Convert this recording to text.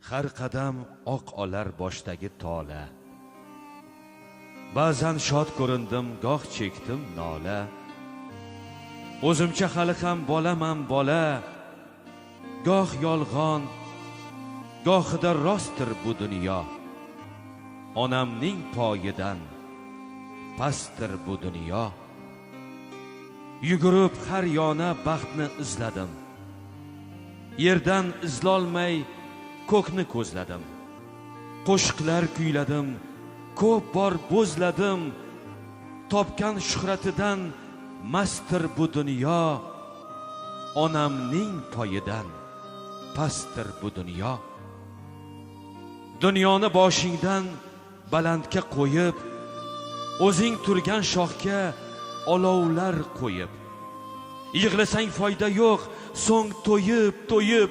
har qadam oq olar boshdagi tola. Ba'zan shod ko'rindim, goh chekdim nola. O'zimcha hali ham bolaman bola. Goh yolg'on, gohida rostdir bu dunyo. Onamning poyidan pastdir bu dunyo. Yugurib har yona baxtni izladim. Yerdan izlolmay ko'kni ko'zladim. Qo'shiqlar kuyladim, ko'p bor bo'zladim. Topgan shuhratidan mastdir bu dunyo. Onamning poyidan pastdir bu dunyo. Dunyoni boshingdan balandga qo'yib, o'zing turgan shoxga olovlar qo'yib, yig'lasang foyda yo'q, so'ng to'yib